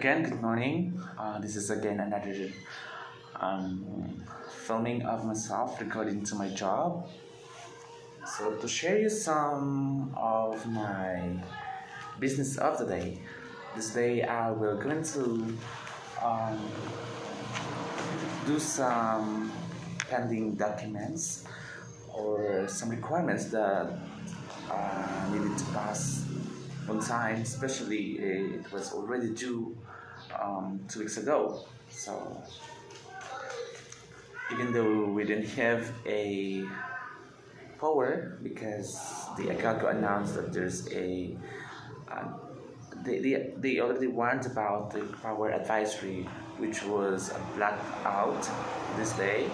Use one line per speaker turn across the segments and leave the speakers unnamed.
Again, good morning. This is again another um, filming of myself regarding to my job. So to share you some of my business of the day. This day I will going to um, do some pending documents or some requirements that needed to pass on time, especially it was already due 2 weeks ago. So even though we didn't have a power because the ACALCO announced that there's a uh, they already warned about the power advisory, which was a blackout this day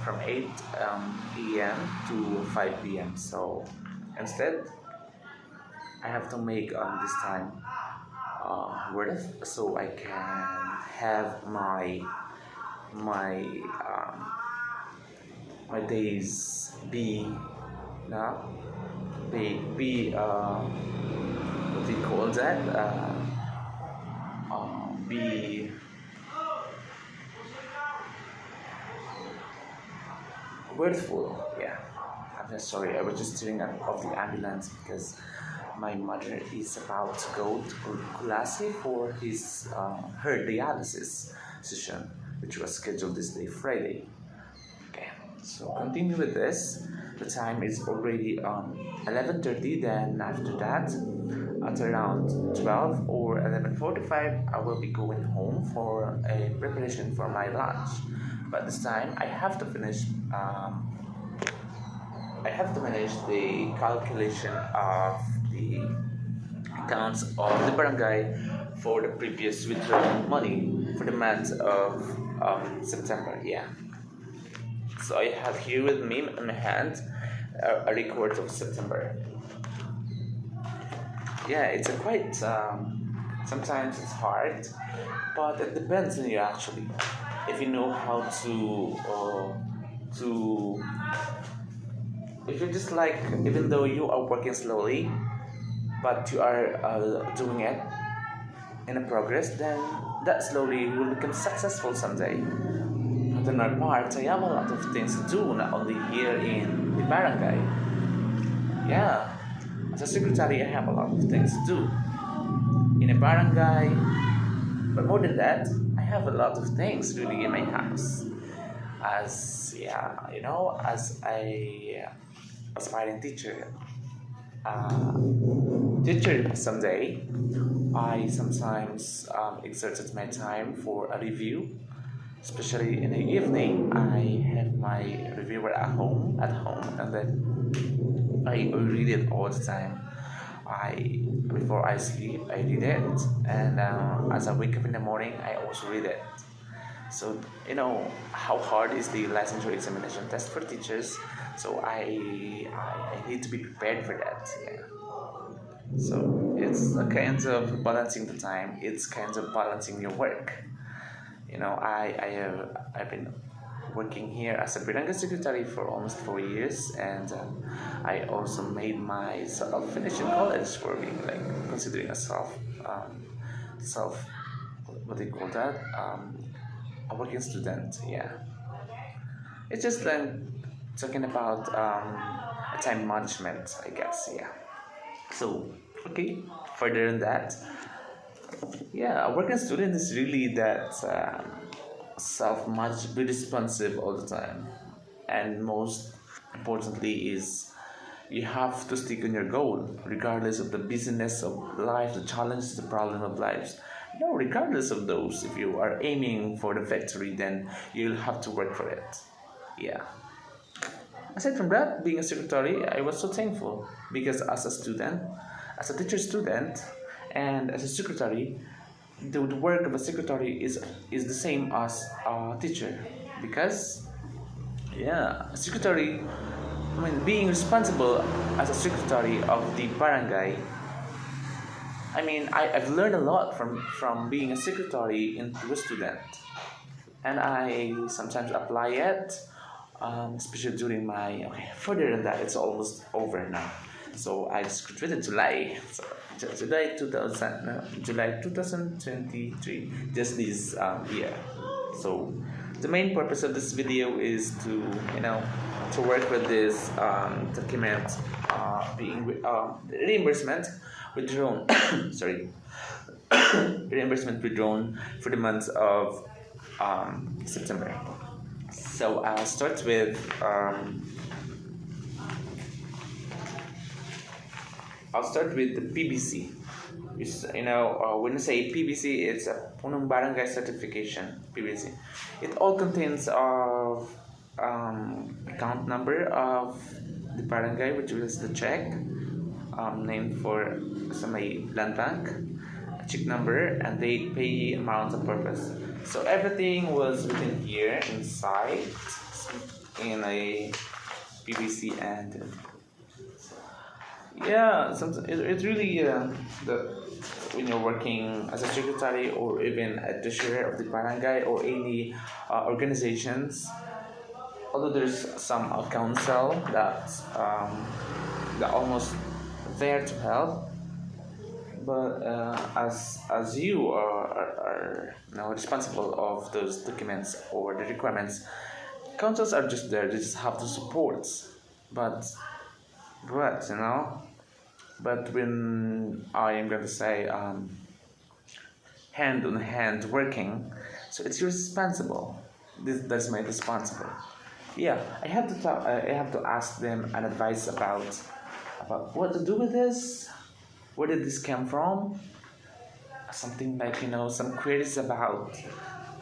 from 8 p.m. to 5 p.m. So instead, I have to make this time worth so I can have my my days be now be what do you call that be worthful. Yeah, I'm just sorry, I was just steering of the ambulance because my mother is about to go to Kulasi for her dialysis session, which was scheduled this day Friday. Okay, so continue with this. The time is already 11:30. Then after that, at around 12 or 11:45, I will be going home for a preparation for my lunch. But this time, I have to manage the calculation of the accounts of the barangay for the previous withdrawal money for the month of September. Yeah. So I have here with me in my hand a record of September. Yeah, it's a quite. Sometimes it's hard, but it depends on you actually. If you know how to if you're just like, even though you are working slowly but you are doing it in a progress, then that slowly will become successful someday. But on our part, I have a lot of things to do, not only here in the barangay. Yeah, as a secretary, I have a lot of things to do in a barangay, but more than that, I have a lot of things really in my house. As yeah, as a aspiring uh, teacher someday, I sometimes exerted my time for a review, especially in the evening. I have my reviewer at home, and then I read it all the time. I Before I sleep, I read it, and as I wake up in the morning, I also read it. So you know how hard is the licensure examination test for teachers. So I need to be prepared for that. Yeah. So it's a kind of balancing the time. It's kind of balancing your work. I've been working here as a Biranga secretary for almost 4 years, and I also made myself finish in college for being like considering a self what do you call that a working student. Yeah, it's just like talking about time management, I guess. Yeah. So okay, further than that, yeah, a working student is really that self-managed, be responsive all the time, and most importantly is you have to stick on your goal, regardless of the busyness of life, the challenges, the problem of lives. Regardless of those, if you are aiming for the victory, then you'll have to work for it. Yeah. Aside from that, being a secretary, I was so thankful because as a student, as a teacher student, and as a secretary, the work of a secretary is the same as a teacher because yeah, a secretary. I mean, being responsible as a secretary of the barangay. I mean, I've learned a lot from being a secretary into a student, and I sometimes apply it, especially during my. Okay, further than that, it's almost over now. So I just graduated July. So July 2023, just this year. So the main purpose of this video is to to work with this document being reimbursement withdrawn sorry reimbursement withdrawn for the month of September. So I'll start with the PBC. When you say PBC, it's a Punong Barangay Certification, PBC. It all contains of account number of the barangay, which is the check, named for sa may land bank, check number, and date, pay, amount, and purpose. So everything was written here inside in a PBC, and it's really when you're working as a secretary or even a treasurer of the barangay or any organizations, although there's some council that almost there to help, but as you are responsible of those documents or the requirements, councils are just there. They just have to support, but when I am going to say hand on hand working, so it's responsible. That's my responsible. Yeah, I have to ask them an advice about what to do with this. Where did this come from? Something like some queries about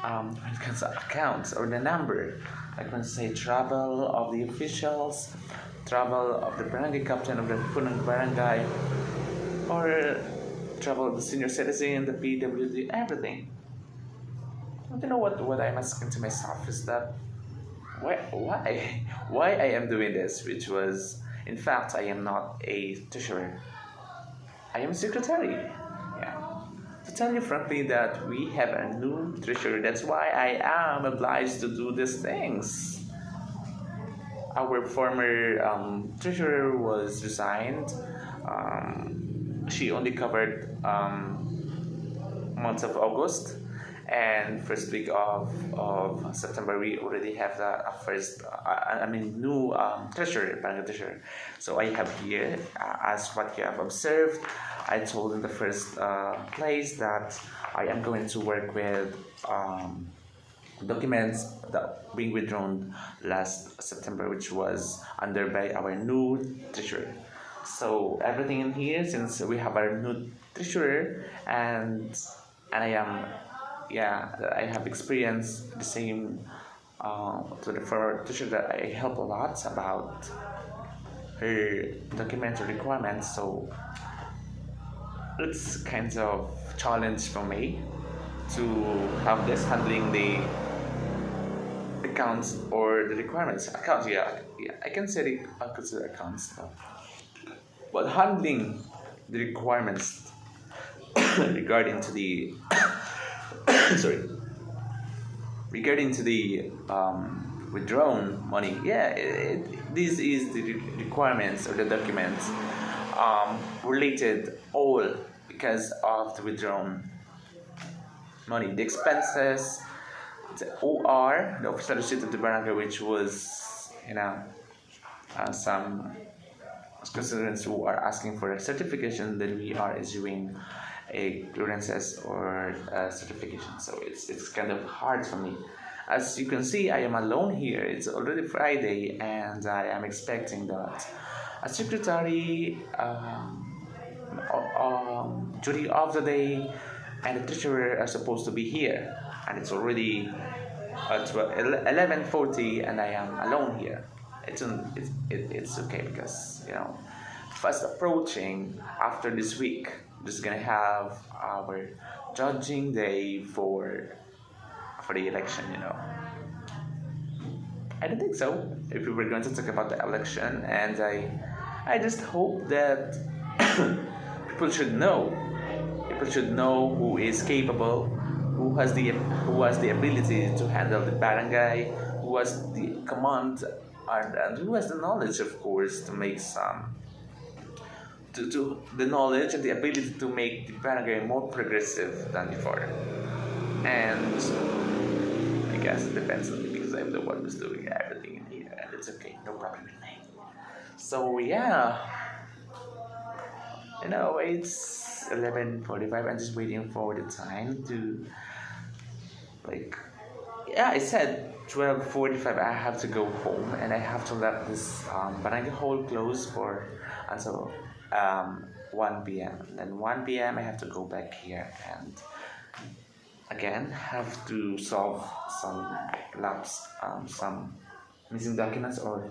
when it comes to accounts or the number, like when say travel of the officials, travel of the barangay captain of the Punong Barangay, or travel of the senior citizen, the PWD, everything. What I'm asking to myself is that why I am doing this, which was, in fact, I am not a treasurer. I am a secretary. Yeah. To tell you frankly that we have a new treasurer, that's why I am obliged to do these things. Our former treasurer was resigned. She only covered months of August, and first week of September we already have the new treasurer, barangay treasurer. So I have here, as what you have observed, I told in the first place that I am going to work with documents that being withdrawn last September, which was under by our new treasurer. So everything in here, since we have our new treasurer, and I have experienced the same to the former treasurer that I help a lot about her documentary requirements. So it's kind of challenge for me to have this handling the accounts or the requirements. Accounts, I can say I consider accounts, but handling the requirements regarding to the withdrawn money. This is the requirements or the documents related all because of the withdrawn money, the expenses, the OR, the official receipt of the barangay, which was some constituents who are asking for a certification that we are issuing a clearances or a certification. So it's kind of hard for me. As you can see, I am alone here. It's already Friday, and I am expecting that a secretary during of the day and the treasurer are supposed to be here, and it's already 11:40, and I am alone here. It's okay because fast approaching. After this week, just gonna have our judging day for the election. I don't think so. If we were going to talk about the election, and I just hope that people should know who is capable, who has the ability to handle the barangay, who has the command, and who has the knowledge, of course, to make some to the knowledge and the ability to make the barangay more progressive than before. And I guess it depends on me because I'm the one who's doing everything in here, and it's okay, no problem with me. So yeah, it's 11:45. I'm just waiting for the time to, like, yeah, I said 12:45. I have to go home, and I have to let this barangay hall close for until 1 p.m. Then 1 p.m. I have to go back here and again have to solve some some missing documents or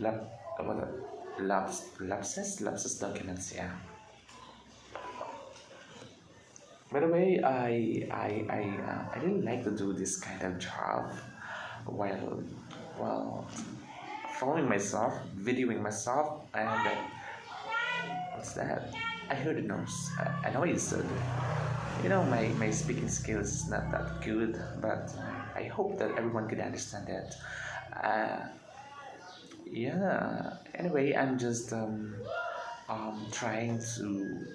lab, what lapses documents. Yeah. By the way, I really like to do this kind of job while filming myself, videoing myself, and what's that? I heard it knows. I know it's my speaking skills is not that good, but I hope that everyone could understand that. Yeah. Anyway, I'm just trying to.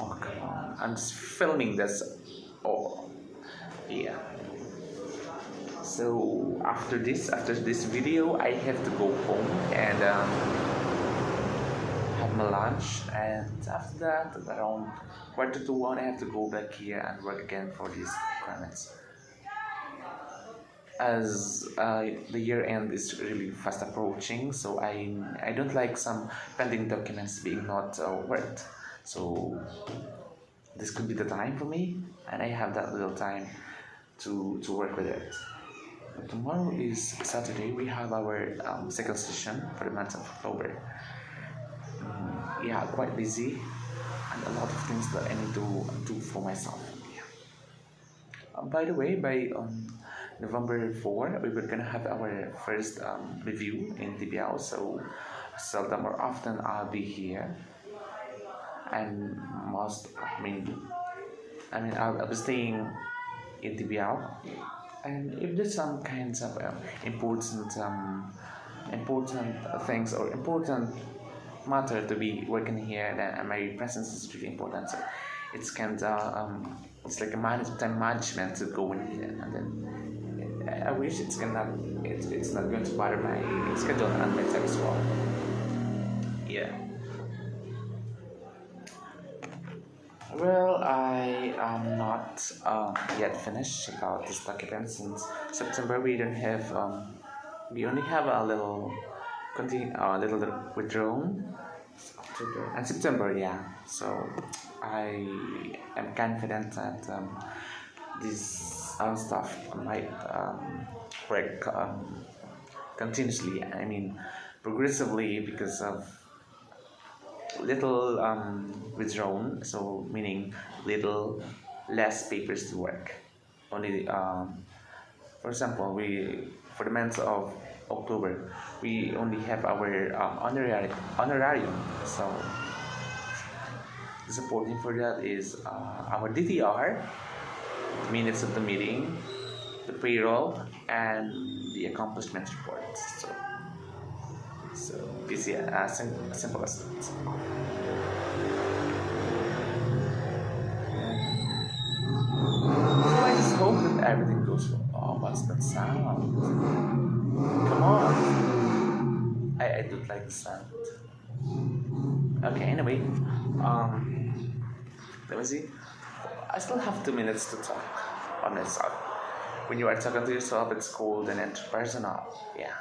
Oh come on! I'm just filming this. Oh, yeah. So after this video, I have to go home and have my lunch, and after that, around 1:45, I have to go back here and work again for these requirements. As the year end is really fast approaching, so I don't like some pending documents being not worked. So this could be the time for me, and I have that little time to work with it. But tomorrow is Saturday. We have our second session for the month of October. Yeah, quite busy, and a lot of things that I need to do for myself. Yeah. By the way, by November 4, we were gonna have our first review in TBL, so seldom or often I'll be here. And I'll be staying in TBL, and if there's some kinds of important things or important matter to be working here, then my presence is really important. So it's kind of it's like a time management to go in here, and then I wish it's not going to bother my schedule and my time as well. Yeah. Well, I am not yet finished about this document. Since September, we don't have we only have a little withdrawn. October and September, yeah. So I am confident that this stuff might work continuously. Progressively, because of little withdrawn, so meaning little less papers to work. Only for example, for the month of October, we only have our honorarium. So the supporting for that is our DTR, minutes of the meeting, the payroll, and the accomplishment report. So it's as simple as that. So I just hope that everything goes well. Oh, what's that sound? Come on. I don't like the sound. Okay, anyway. Let me see. I still have 2 minutes to talk on myself. When you are talking to yourself, it's called an interpersonal. Yeah.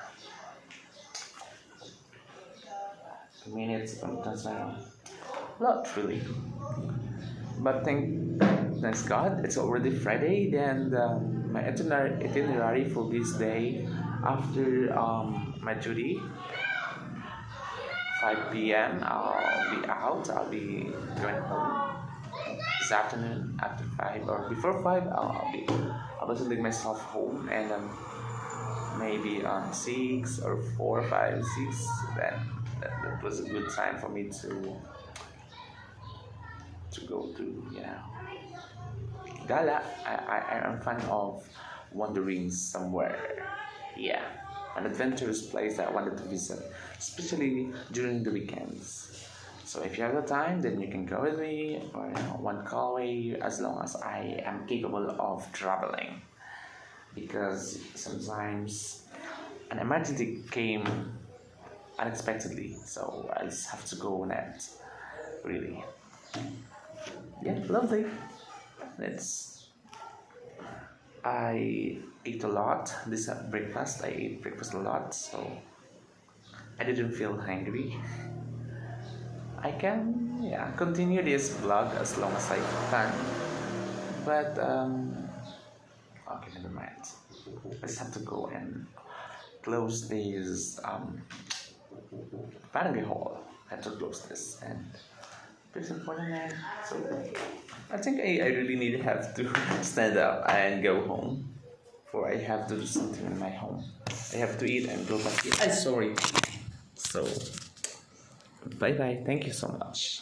Minutes sometimes not really, but thanks God it's already Friday. Then my itinerary for this day, after my duty 5 p.m. I'll be going home this afternoon after 5 or before 5. I'll be sending myself home, and maybe on 6 or 4 5 6, then that was a good time for me to go to gala. I am fan of wandering somewhere, yeah, an adventurous place I wanted to visit, especially during the weekends. So if you have the time, then you can go with me, or one call away, as long as I am capable of traveling. Because sometimes an emergency came unexpectedly, so I just have to go net. Really. Yeah, lovely. I ate a lot this breakfast. I ate breakfast a lot, so I didn't feel hungry. I can continue this vlog as long as I can, but okay, never mind. I just have to go and close this barangay hall. I have to close this and it's important, man. So I think I really have to stand up and go home, for I have to do something in my home. I have to eat and go back here. I'm sorry. So bye bye. Thank you so much.